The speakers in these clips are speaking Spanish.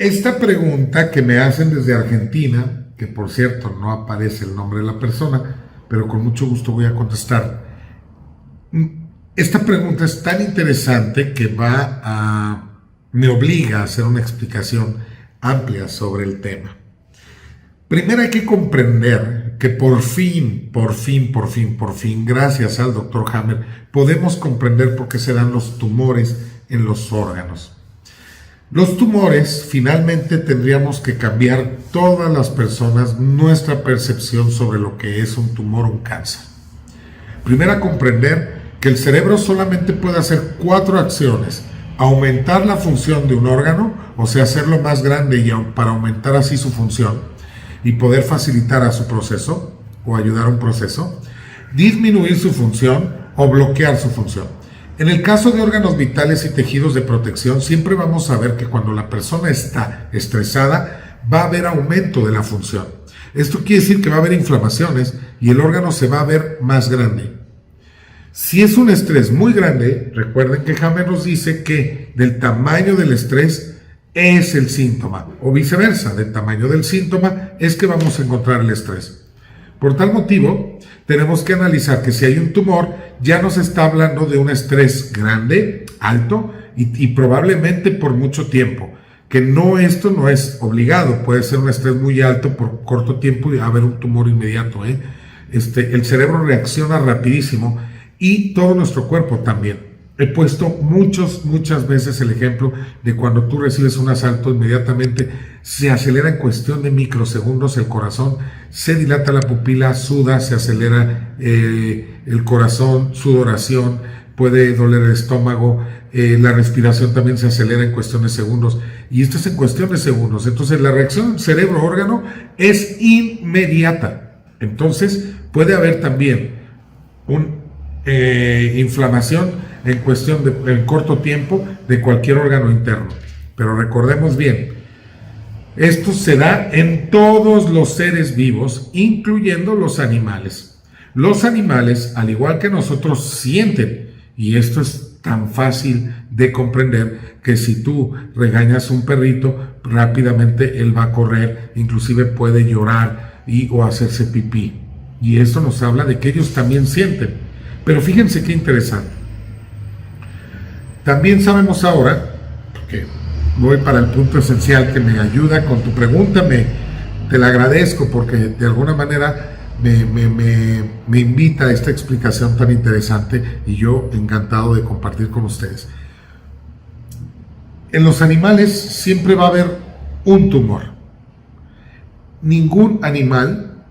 Esta pregunta que me hacen desde Argentina, que por cierto no aparece el nombre de la persona, pero con mucho gusto voy a contestar. Esta pregunta es tan interesante que me obliga a hacer una explicación amplia sobre el tema. Primero hay que comprender que por fin, gracias al Dr. Hammer, podemos comprender por qué se dan los tumores en los órganos. Los tumores, finalmente tendríamos que cambiar todas las personas nuestra percepción sobre lo que es un tumor o un cáncer. Primero, a comprender que el cerebro solamente puede hacer 4 acciones: aumentar la función de un órgano, o sea, hacerlo más grande para aumentar así su función y poder facilitar a su proceso o ayudar a un proceso, disminuir su función o bloquear su función. En el caso de órganos vitales y tejidos de protección, siempre vamos a ver que cuando la persona está estresada, va a haber aumento de la función. Esto quiere decir que va a haber inflamaciones y el órgano se va a ver más grande. Si es un estrés muy grande, recuerden que Hammer nos dice que del tamaño del estrés es el síntoma, o viceversa, del tamaño del síntoma es que vamos a encontrar el estrés. Por tal motivo, tenemos que analizar que si hay un tumor, ya nos está hablando de un estrés grande, alto y probablemente por mucho tiempo. Que esto no es obligado, puede ser un estrés muy alto por corto tiempo y haber un tumor inmediato. El cerebro reacciona rapidísimo y todo nuestro cuerpo también. He puesto muchas veces el ejemplo de cuando tú recibes un asalto, inmediatamente se acelera en cuestión de microsegundos el corazón, se dilata la pupila, suda, se acelera el corazón, sudoración, puede doler el estómago, la respiración también se acelera en cuestión de segundos, y esto es en cuestión de segundos. Entonces la reacción cerebro-órgano es inmediata. Entonces puede haber también inflamación en corto tiempo de cualquier órgano interno. Pero recordemos bien, esto se da en todos los seres vivos, incluyendo los animales. Los animales, al igual que nosotros, sienten, y esto es tan fácil de comprender que si tú regañas a un perrito, rápidamente él va a correr, inclusive puede llorar o hacerse pipí. Y esto nos habla de que ellos también sienten. Pero fíjense qué interesante. También sabemos ahora, porque voy para el punto esencial que me ayuda con tu pregunta, te la agradezco porque de alguna manera me invita a esta explicación tan interesante y yo encantado de compartir con ustedes. En los animales siempre va a haber un tumor. Ningún animal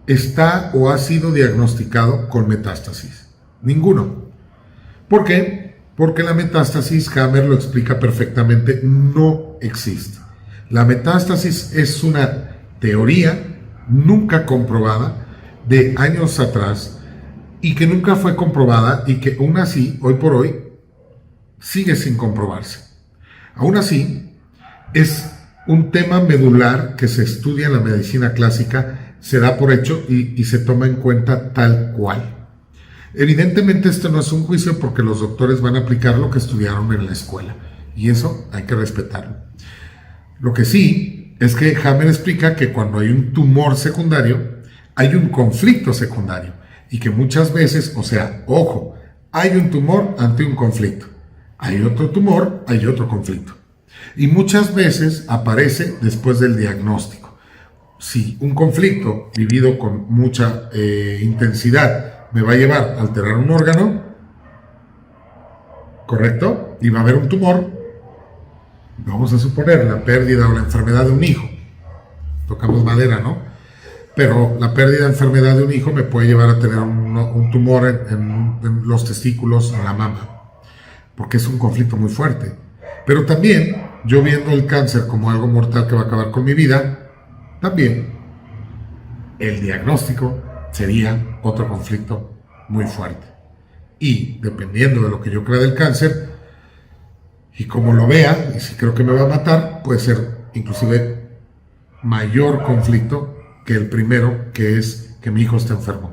está o ha sido diagnosticado con metástasis. Ninguno. ¿Por qué? Porque la metástasis, Hammer lo explica perfectamente, no existe. La metástasis es una teoría nunca comprobada de años atrás y que nunca fue comprobada y que aún así, hoy por hoy, sigue sin comprobarse. Aún así, es un tema medular que se estudia en la medicina clásica, se da por hecho y se toma en cuenta tal cual. Evidentemente esto no es un juicio porque los doctores van a aplicar lo que estudiaron en la escuela y eso hay que respetarlo. Lo que sí es que Hammer explica que cuando hay un tumor secundario hay un conflicto secundario y que muchas veces, o sea, ojo, hay un tumor ante un conflicto, hay otro tumor, hay otro conflicto y muchas veces aparece después del diagnóstico. Si un conflicto vivido con mucha intensidad me va a llevar a alterar un órgano, ¿correcto? Y va a haber un tumor, vamos a suponer la pérdida o la enfermedad de un hijo, tocamos madera, ¿no? Pero la pérdida o enfermedad de un hijo me puede llevar a tener un tumor en los testículos, en la mama, porque es un conflicto muy fuerte. Pero también, yo viendo el cáncer como algo mortal que va a acabar con mi vida, también el diagnóstico sería otro conflicto muy fuerte. Y dependiendo de lo que yo crea del cáncer y como lo vea, y si creo que me va a matar, puede ser inclusive mayor conflicto que el primero, que es que mi hijo está enfermo.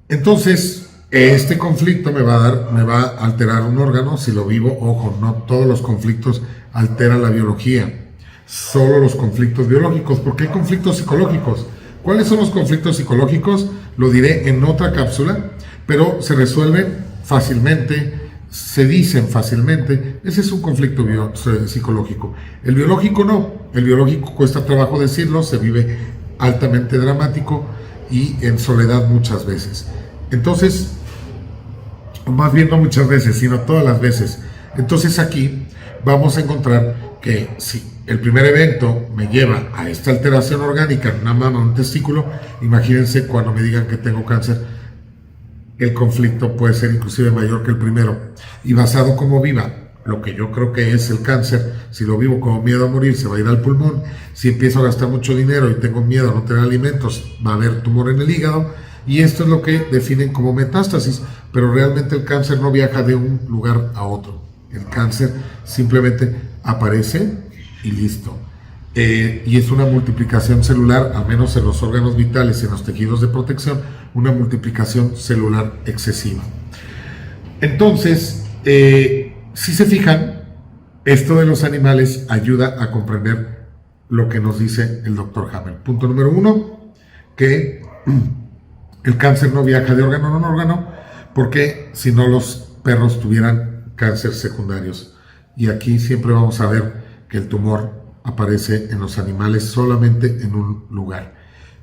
Entonces, este conflicto me va a alterar un órgano si lo vivo. Ojo, no todos los conflictos alteran la biología. solo los conflictos biológicos, porque hay conflictos psicológicos. ¿Cuáles son los conflictos psicológicos? Lo diré en otra cápsula, pero se resuelven fácilmente, se dicen fácilmente. Ese es un conflicto psicológico. El biológico no. El biológico cuesta trabajo decirlo, se vive altamente dramático y en soledad muchas veces. Entonces, más bien no muchas veces, sino todas las veces. Entonces aquí vamos a encontrar que si el primer evento me lleva a esta alteración orgánica en una mama o un testículo, imagínense cuando me digan que tengo cáncer, el conflicto puede ser inclusive mayor que el primero. Y basado como viva lo que yo creo que es el cáncer, si lo vivo como miedo a morir, se va a ir al pulmón. Si empiezo a gastar mucho dinero y tengo miedo a no tener alimentos, va a haber tumor en el hígado. Y esto es lo que definen como metástasis, pero realmente el cáncer no viaja de un lugar a otro. El cáncer simplemente aparece y listo. Y es una multiplicación celular, al menos en los órganos vitales y en los tejidos de protección, una multiplicación celular excesiva. Entonces, si se fijan, esto de los animales ayuda a comprender lo que nos dice el Dr. Hammer. Punto número 1, que el cáncer no viaja de órgano en órgano, porque si no los perros tuvieran cáncer secundarios. Y aquí siempre vamos a ver que el tumor aparece en los animales solamente en un lugar.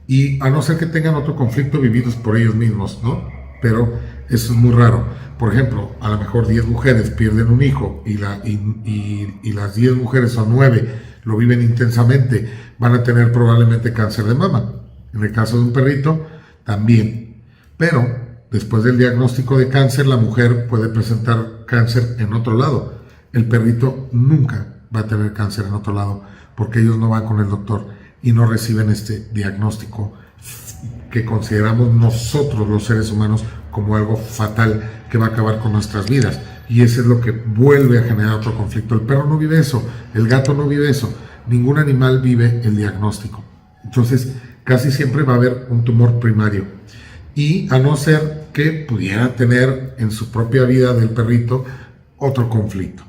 Y a no ser que tengan otro conflicto vividos por ellos mismos, ¿no? Pero eso es muy raro. Por ejemplo, a lo mejor 10 mujeres pierden un hijo y las 10 mujeres o 9 lo viven intensamente, van a tener probablemente cáncer de mama. En el caso de un perrito, también. Pero después del diagnóstico de cáncer, la mujer puede presentar cáncer en otro lado. El perrito nunca va a tener cáncer en otro lado, porque ellos no van con el doctor y no reciben este diagnóstico que consideramos nosotros los seres humanos como algo fatal que va a acabar con nuestras vidas. Y eso es lo que vuelve a generar otro conflicto. El perro no vive eso, el gato no vive eso, ningún animal vive el diagnóstico. Entonces, casi siempre va a haber un tumor primario. Y a no ser que pudiera tener en su propia vida del perrito otro conflicto.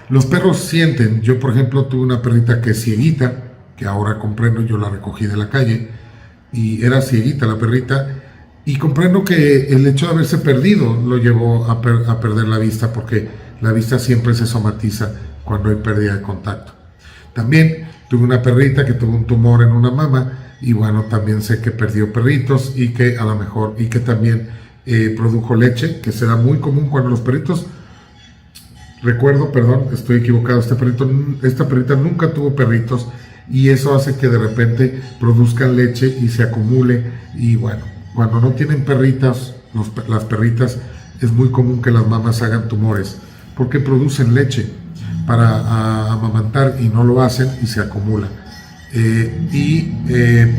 Los perros sienten. Yo, por ejemplo, tuve una perrita que es cieguita, que ahora comprendo, yo la recogí de la calle, y era cieguita la perrita, y comprendo que el hecho de haberse perdido lo llevó a perder la vista, porque la vista siempre se somatiza cuando hay pérdida de contacto. También tuve una perrita que tuvo un tumor en una mama, y bueno, también sé que perdió perritos, y que a lo mejor, y que también produjo leche, que será muy común cuando los perritos... Recuerdo, perdón, estoy equivocado, esta perrita nunca tuvo perritos, y eso hace que de repente produzcan leche y se acumule. Y bueno, cuando no tienen perritas, las perritas, es muy común que las mamás hagan tumores, porque producen leche para amamantar y no lo hacen y se acumula.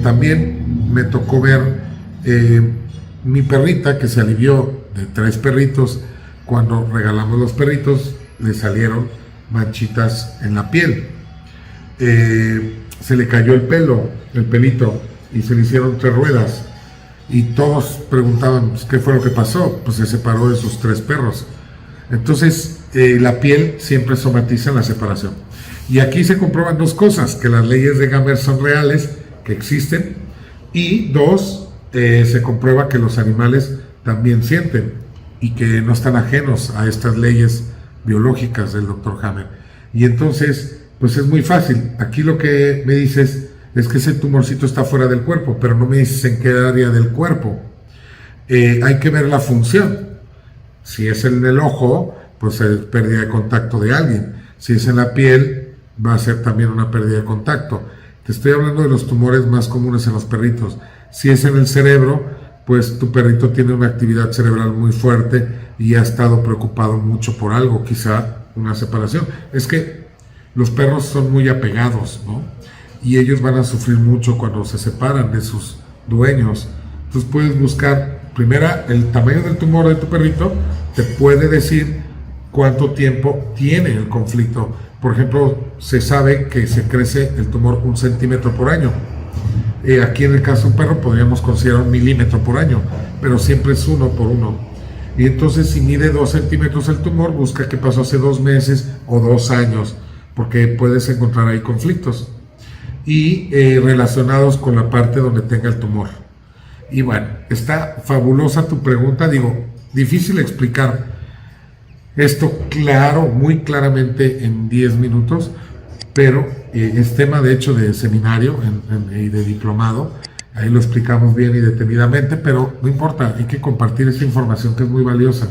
También me tocó ver mi perrita que se alivió de 3 perritos. Cuando regalamos los perritos, le salieron manchitas en la piel, se le cayó el pelito, y se le hicieron 3 ruedas, y todos preguntaban, pues, ¿qué fue lo que pasó? Pues se separó de sus 3 perros. Entonces la piel siempre somatiza en la separación, y aquí se comprueban 2 cosas: que las leyes de Gammer son reales, que existen, y 2, se comprueba que los animales también sienten y que no están ajenos a estas leyes biológicas del Dr. Hammer. Y entonces, pues es muy fácil. Aquí lo que me dices es que ese tumorcito está fuera del cuerpo, pero no me dices en qué área del cuerpo. Hay que ver la función. Si es en el ojo, pues es pérdida de contacto de alguien. Si es en la piel, va a ser también una pérdida de contacto. Te estoy hablando de los tumores más comunes en los perritos. Si es en el cerebro, pues tu perrito tiene una actividad cerebral muy fuerte y ha estado preocupado mucho por algo, quizá una separación. Es que los perros son muy apegados, ¿no? Y ellos van a sufrir mucho cuando se separan de sus dueños. Entonces puedes buscar, primera, el tamaño del tumor de tu perrito te puede decir cuánto tiempo tiene el conflicto. Por ejemplo, se sabe que se crece el tumor 1 centímetro por año. Aquí en el caso de un perro podríamos considerar 1 milímetro por año, pero siempre es 1 por 1. Y entonces, si mide 2 centímetros el tumor, busca qué pasó hace 2 meses o 2 años, porque puedes encontrar ahí conflictos. y relacionados con la parte donde tenga el tumor. Y bueno, está fabulosa tu pregunta, digo, difícil explicar esto claro, muy claramente en 10 minutos, pero es tema de hecho de seminario y de diplomado, ahí lo explicamos bien y detenidamente, pero no importa, hay que compartir esta información que es muy valiosa.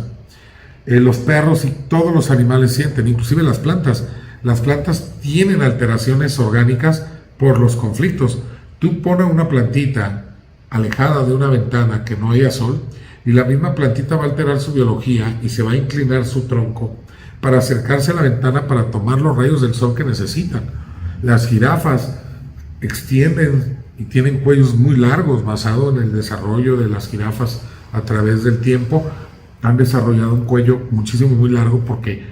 Los perros y todos los animales sienten, inclusive las plantas. Las plantas tienen alteraciones orgánicas por los conflictos. Tú pones una plantita alejada de una ventana que no haya sol y la misma plantita va a alterar su biología y se va a inclinar su tronco para acercarse a la ventana para tomar los rayos del sol que necesitan. Las jirafas extienden y tienen cuellos muy largos basado en el desarrollo de las jirafas a través del tiempo. Han desarrollado un cuello muchísimo muy largo porque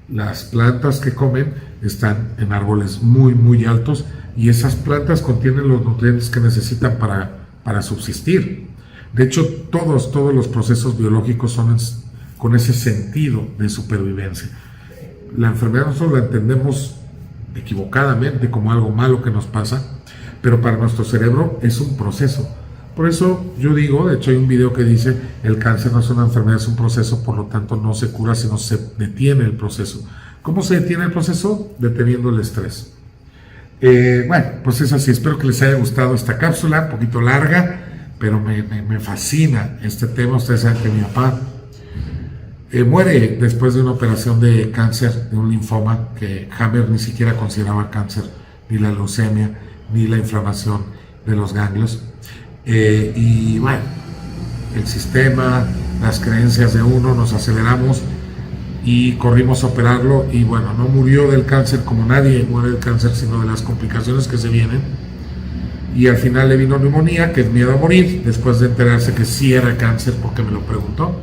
las plantas que comen están en árboles muy altos y esas plantas contienen los nutrientes que necesitan para subsistir. De hecho, todos los procesos biológicos son con ese sentido de supervivencia. La enfermedad nosotros la entendemos equivocadamente como algo malo que nos pasa, pero para nuestro cerebro es un proceso. Por eso yo digo, de hecho hay un video que dice, el cáncer no es una enfermedad, es un proceso, por lo tanto no se cura, sino se detiene el proceso. ¿Cómo se detiene el proceso? Deteniendo el estrés. Bueno, pues es así, espero que les haya gustado esta cápsula, un poquito larga, pero me fascina este tema. Ustedes saben que mi papá muere después de una operación de cáncer, de un linfoma, que Hammer ni siquiera consideraba cáncer, ni la leucemia, ni la inflamación de los ganglios. Y bueno, el sistema, las creencias de uno, nos aceleramos y corrimos a operarlo y bueno, no murió del cáncer como nadie muere del cáncer, sino de las complicaciones que se vienen, y al final le vino neumonía, que es miedo a morir, después de enterarse que sí era cáncer porque me lo preguntó,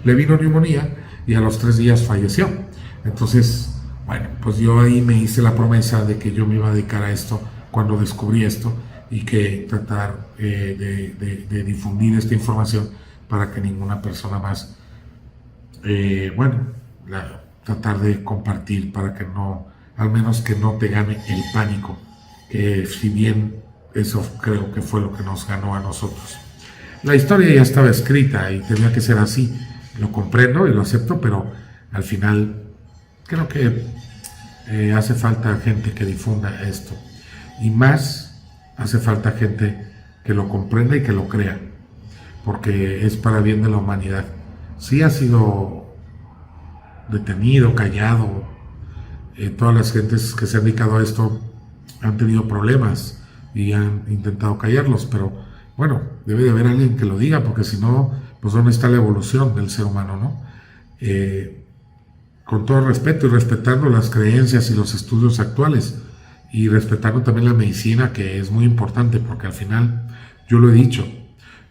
le vino neumonía y a los 3 días falleció. Entonces, bueno, pues yo ahí me hice la promesa de que yo me iba a dedicar a esto cuando descubrí esto y que tratar de difundir esta información para que ninguna persona más, tratar de compartir para que no, al menos que no te gane el pánico, que si bien eso creo que fue lo que nos ganó a nosotros. La historia ya estaba escrita y tenía que ser así, lo comprendo y lo acepto, pero al final creo que hace falta gente que difunda esto, y más hace falta gente que lo comprenda y que lo crea, porque es para bien de la humanidad. Sí ha sido detenido, callado, todas las gentes que se han dedicado a esto han tenido problemas y han intentado callarlos, pero bueno, debe de haber alguien que lo diga, porque si no, pues dónde está la evolución del ser humano, ¿no? Con todo respeto y respetando las creencias y los estudios actuales, y respetando también la medicina, que es muy importante, porque al final, yo lo he dicho,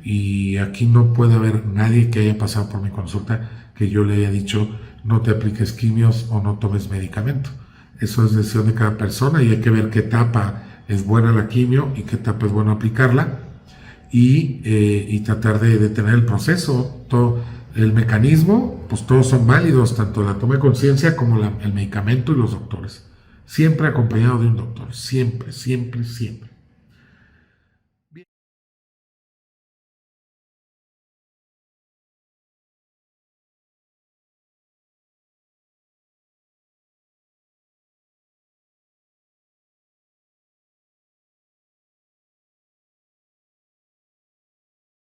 y aquí no puede haber nadie que haya pasado por mi consulta que yo le haya dicho no te apliques quimios o no tomes medicamento. Eso es decisión de cada persona y hay que ver qué etapa es buena la quimio y qué etapa es bueno aplicarla, y tratar de detener el proceso. Todo el mecanismo, pues todos son válidos, tanto la toma de conciencia como el medicamento y los doctores. Siempre acompañado de un doctor, siempre.